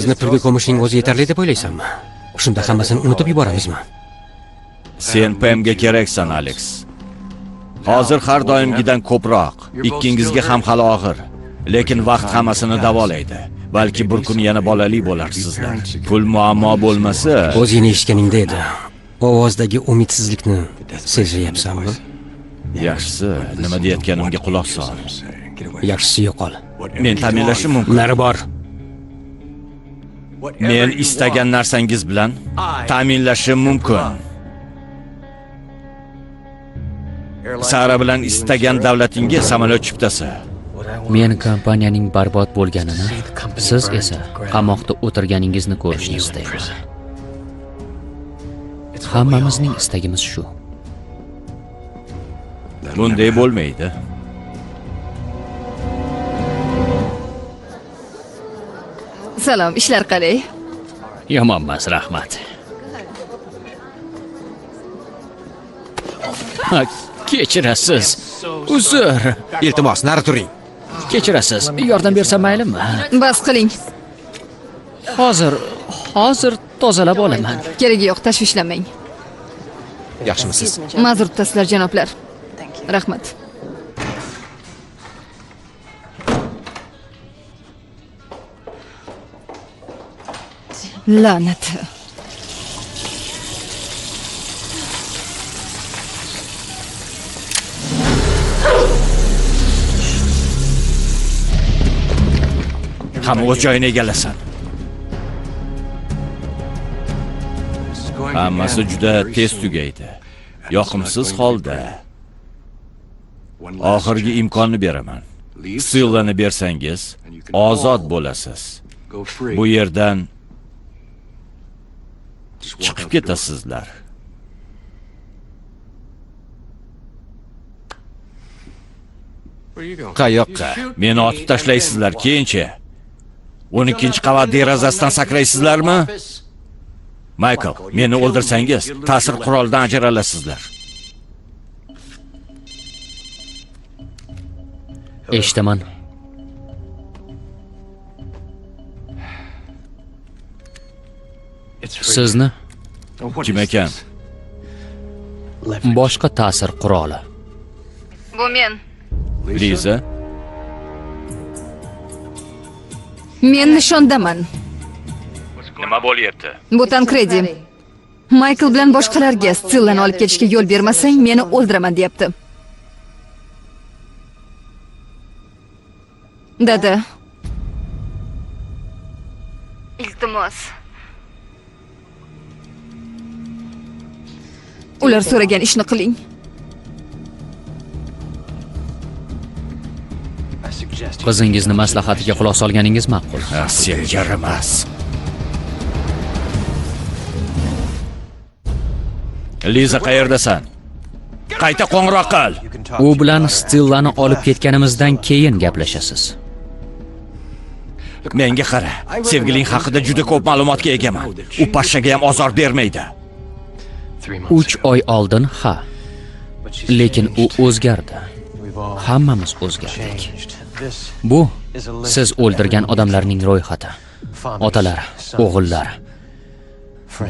Bizni pulga ko'mishning o'zi yetarli deb o'ylaysanmi? Shunda hammasini unutib yuboramizmi? Sen Pamga keraksan, Alex. Hozir har doimgidan ko'proq. Ikkingizga ham hali og'ir, lekin vaqt hammasini davolaydi. Balki bir kun yana bolali bo'larsizlar. Pul muammo bo'lmasa, O'zingni eshitganingda edi. Ovozdagi umidsizlikni sezyapsanmi? yaxshisi, nima deyotganimga quloq sol. Yaxshisi yo'qol. Men ta'minlashim mumkin. Nari bor. Men istagan narsangiz bilan ta'minlashim mumkin. Sara bilan istagan davlatingga samolyot chiptasi. Men kompaniyaning barbod bo'lganini, siz esa qamoqda o'tirganingizni ko'rishni istayman. Hammamizning istagimiz shu. Bunday bo'lmaydi. Salom, ishlar qalay? Yomonmas, rahmat. Kechirasiz. Uzr. Iltimos, nari turing. Kechirasiz. Yordam bersam maylimi? Bas qiling. Hozir tozalab olaman. Keragi yo'q, tashvishlanmang. Yaxshimisiz? Ma'zur tutasizlar, janoblar. Rahmat. La'nat. Hamma o'z joyini egallasin. Hammasi juda tez tugaydi. Yoqimsiz holda. Oxirgi imkonni beraman. Stillani bersangiz, ozod bo'lasiz. Bu yerdan chiqib ketasizlar. Qayoqqa? Meni otib tashlaysizlar, keyinchi 12-qavat derazasidan sakraysizlarmi? Michael, meni o'ldirsangiz, ta'sir qurolidan ajralasizlar. Eshitaman. Sizni Kim ekan? boshqa ta'sir quroli. Bu men. Liza? Men nishondaman. Nima bo'lyapti? Bu Tankredi. Michael bilan boshqalarga Stillani olib ketishga yo'l bermasang, meni o'ldiraman deyapti. Dada. Iltimos. Ular so'ragan ishni qiling. Qizingizni maslahatiga quloq solganingiz ma'qul. Sen yaramas. Liza, qayerdasan? Qayta qo'ng'iroq qil. U bilan Stillani olib ketganimizdan keyin gaplashasiz. Menga qara. Sevgiling haqida juda ko'p ma'lumotga egaman. U pashshaga ham ozor bermaydi. 3 oy oldin ha. Lekin u o'zgardi. Hammamiz o'zgardik. Bu siz o'ldirgan odamlarning ro'yxati. Otalar, o'g'illar,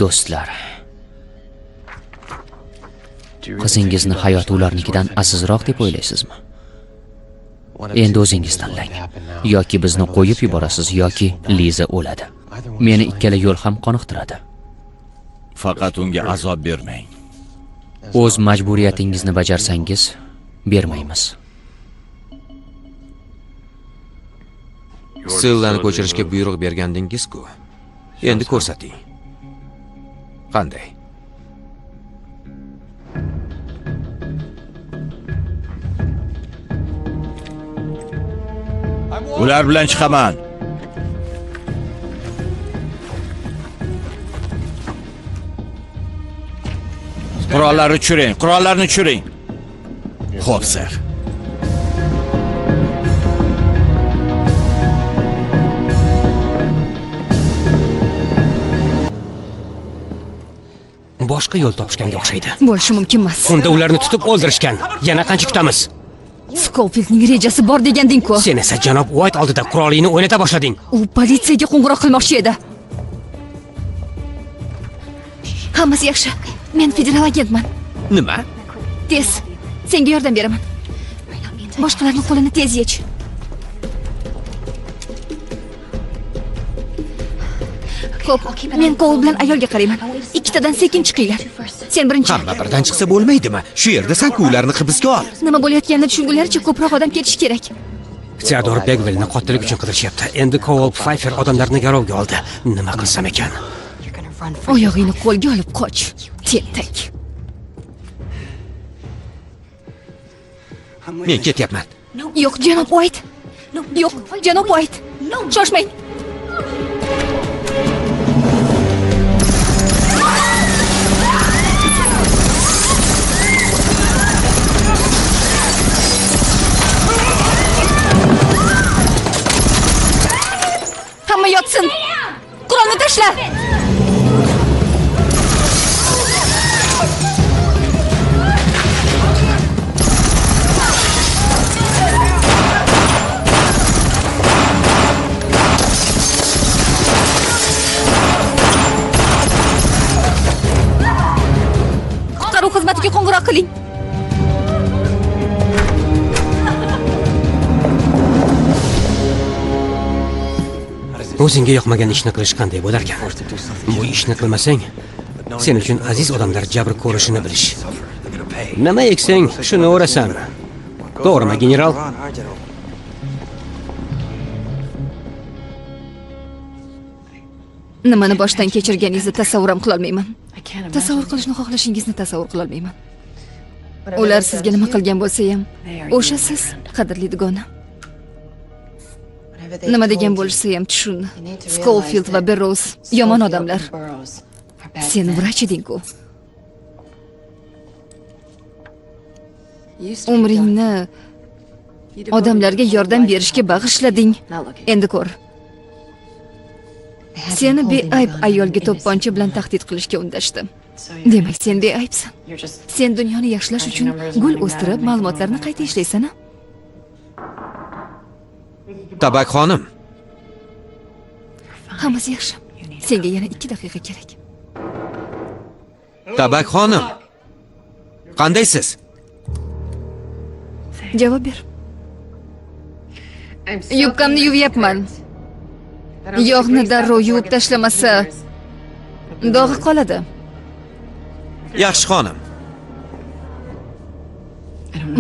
do'stlar. Qizingizni hayoti ularnikidan azizroq deb o'ylaysizmi? Endi o'zingiz tanlang. Yoki bizni qo'yib yuborasiz, yoki Liza o'ladi. Meni ikkala yo'l ham qoniqtiradi. Faqat unga azob bermang. O'z majburiyatingizni bajarsangiz, bermaymiz. Stillani ko'chirishga buyruq bergandingiz-ku. Endi ko'rsating. Qanday? Ular bilan chiqaman. Qurollarni tushiring, qurollarni tushiring. Xo'p, sir. Boshqa yo'l topishganga o'xshaydi. Bo'lishi mumkin emas. Unda ularni tutib o'ldirishgan. Yana qancha kutamiz? Skofieldning rejasi bor deganding-ku. Sen esa janob White oldida qurolingni o'ynata boshlading. U politsiyaga qo'ng'iroq qilmoqchi edi. Hammasi yaxshi. Men federal agentman. Nima? Tez. Senga yordam beraman. Boshqalarning qo'lini tez yech. Xo'p, men Cole bilan ayolga qarayman. Ikkitadan sekin chiqinglar. Sen birinchi. Hamma birdan chiqsa bo'lmaydimi? Shu yerda sanku ularni hibsga ol. Nima bo'layotganini tushungularicha ko'proq odam ketishi kerak. Theodore Bagwellni qotillik uchun qidirishyapti. Endi Cole Pfeiffer odamlarni garovga oldi. Nima qilsam ekan? Oyog'ingni qo'lga olib qoch. Tentak. Men ketyapman. Yo'q, janob White. Yo'q, janob White. Shoshmang. Hamma yotsin. Qurolni tashla. Qutqaruv xizmatiga qo'ng'iroq qiling. O'zingga yoqmagan ishni qilish qanday bo'lar ekan? Bu ishni qilmasang, sen uchun aziz odamlar jabr ko'rishini bilish. Nima eksang, shuni o'rasan. To'g'rimi, general? Nimani boshdan kechirganingizni tasavvur ham qila olmayman. Tasavvur qilishni xohlashingizni tasavvur qila olmayman. Ular sizga nima qilgan bo'lsa ham, o'sha siz, qadrli dugona. Nima degan bo'lsa ham tushun. Schofield va Burrows yomon odamlar. Sen vrach eding-ku. Umringni odamlarga yordam berishga bag'ishlading. Endi ko'r. Seni beayb ayolga to'pponcha bilan tahdid qilishga undashdim. Demak, sen beaybsan. Sen dunyoni yaxshilash uchun gul o'stirib, ma'lumotlarni qayta ishlaysan-a? Tabak xonim. Hammasi yaxshi. Senga yana 2 daqiqa kerak. Tabak xonim. Qandaysiz? Javob ber. Yubkamni yuvyapman. Yog'ni darrov yuvib tashlamasa, dog'i qoladi. Yaxshi xonim.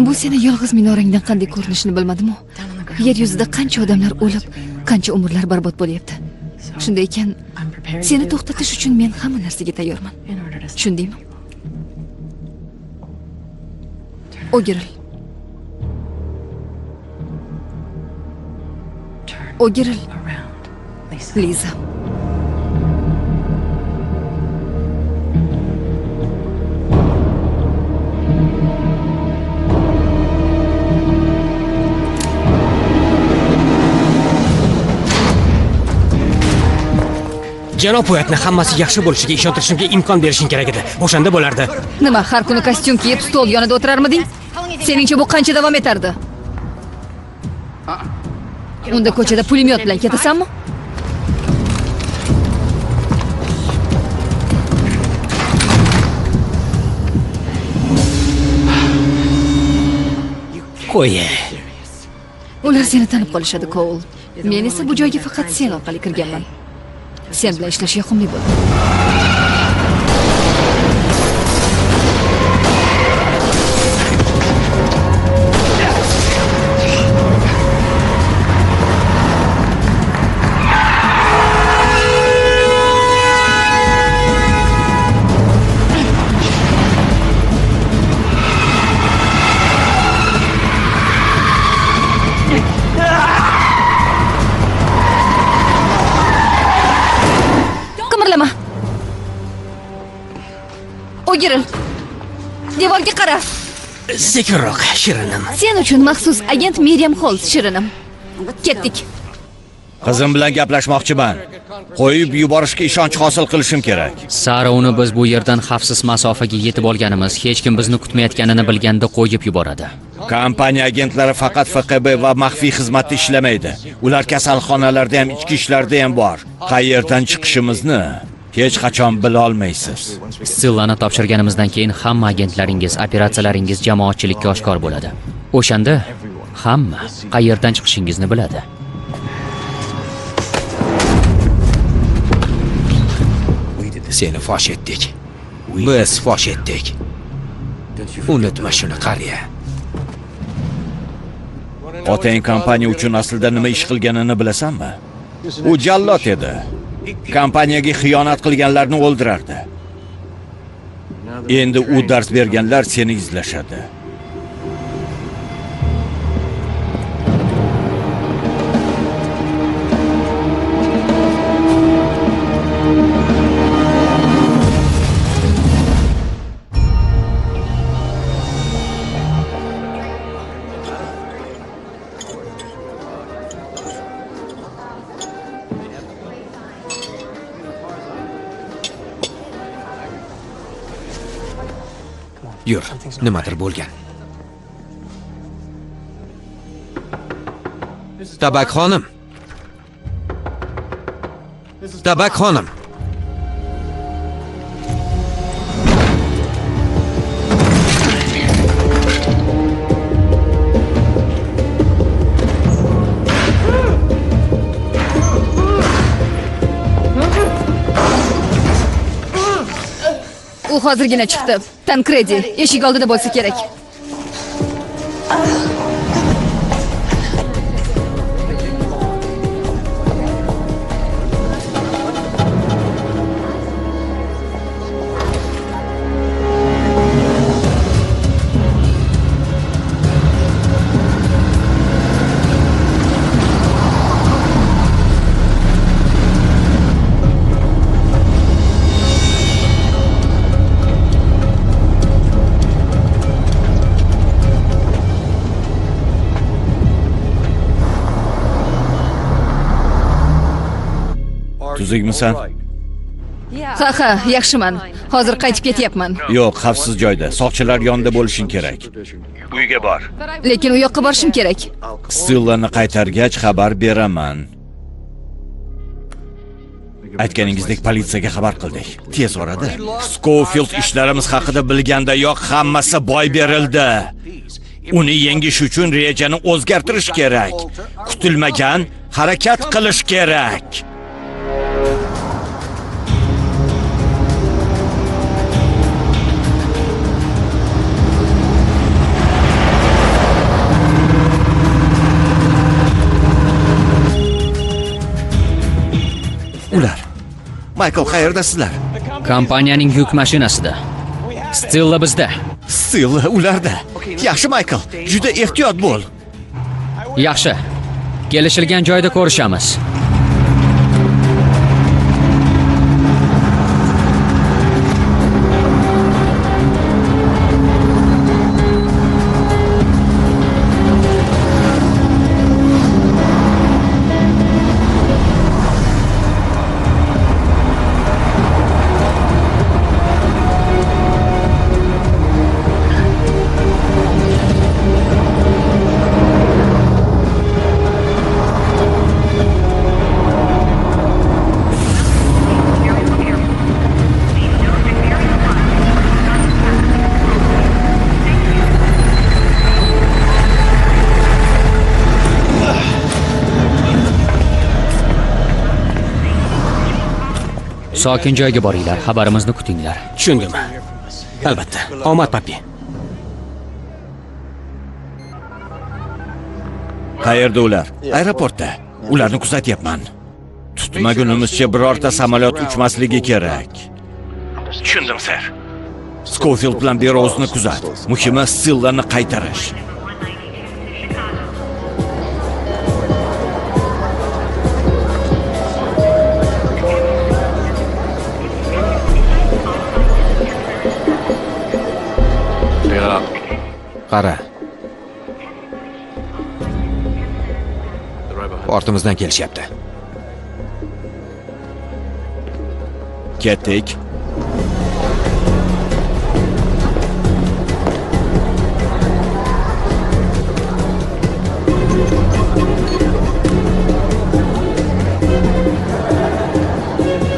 Bu seni yolg'iz minorangdan qanday ko'rinishini bilmadim-ku. Yer yuzida qancha odamlar o'lib, qancha umrlar barbod bo'lyapti. Shunday ekan, seni to'xtatish uchun men hamma narsaga tayyorman. Tushundingmi? O'giril. O'giril. Liza. Janob White'ni hammasi yaxshi bo'lishiga ishontirishimga imkon berishing kerak edi. O'shanda bo'lardi. Nima, har kuni kostyum kiyib stol yonida o'tirarmiding? Seningcha bu qancha davom etardi? Unda ko'chada pulemyot bilan ketasanmi? Qo'y. Ular seni tanib qolishadi, Cole. Men esa bu joyga faqat sen orqali kirganman. Sen bilan ishlash yoqimli bo'ldi. O'giril. Devorga qara. Sekinroq, Shirinim. Sen uchun maxsus agent Miriam Holmes, Shirinim. Ketdik. Qizim bilan gaplashmoqchiman. Qo'yib yuborishga ishonch hosil qilishim kerak. Sara uni biz bu yerdan xavfsiz masofaga yetib olganimiz, hech kim bizni kutmayotganini bilganda qo'yib yuboradi. Kompaniya agentlari faqat FQB va maxfiy xizmatda ishlamaydi. Ular kasalxonalarda ham, ichki ishlarda ham bor. Qayerdan chiqishimizni hech qachon bila olmaysiz. Stillani topshirganimizdan keyin hamma agentlaringiz, operatsiyalaringiz jamoatchilikka oshkor bo'ladi. O'shanda hamma qayerdan chiqishingizni biladi. Seni fosh etdik. Biz fosh etdik. Unutma shuni, qariya. Otang kompaniya uchun aslida nima ish qilganini bilasanmi? U jallod edi. Kompaniyaga xiyonat qilganlarni o'ldirardi. Endi u dars berganlar seni izlashadi. Yur, nimadir bo'lgan. Tabak xonim. Tabak xonim. U hozirgina chiqdi. Tankredi eshik oldida bo'lsa kerak. Tuzukmisan? Ha, yaxshiman. Hozir qaytib ketyapman. Yo'q, xavfsiz joyda. Soqchilar yonida bo'lishing kerak. Uyga bor. Lekin u yoqqa borishim kerak. Stillani qaytargach xabar beraman. Aytganingizdek politsiyaga xabar qildik. Tez orada. Schofield ishlarimiz haqida bilgandayoq hammasi boy berildi. Uni yengish uchun rejani o'zgartirish kerak. Kutilmagan harakat qilish kerak. Ular. Michael, qayerdasizlar? Kompaniyaning yuk mashinasida. Stilla bizda. Stilla ularda. Yaxshi, Michael. Juda ehtiyot bo'l. Yaxshi. Kelishilgan joyda ko'rishamiz. Sokin joyga boringlar, xabarimizni kutinglar. Tushundim. Albatta. Omad, papi. Qayerda ular? Aeroportda. Ularni kuzatyapman. Tutmagunimizcha birorta samolyot uchmasligi kerak. Tushundim, sir. Schofield bilan Berozni kuzat. Muhimi Stillani qaytarish. Qara. Ortimizdan kelishyapti. Ketdik.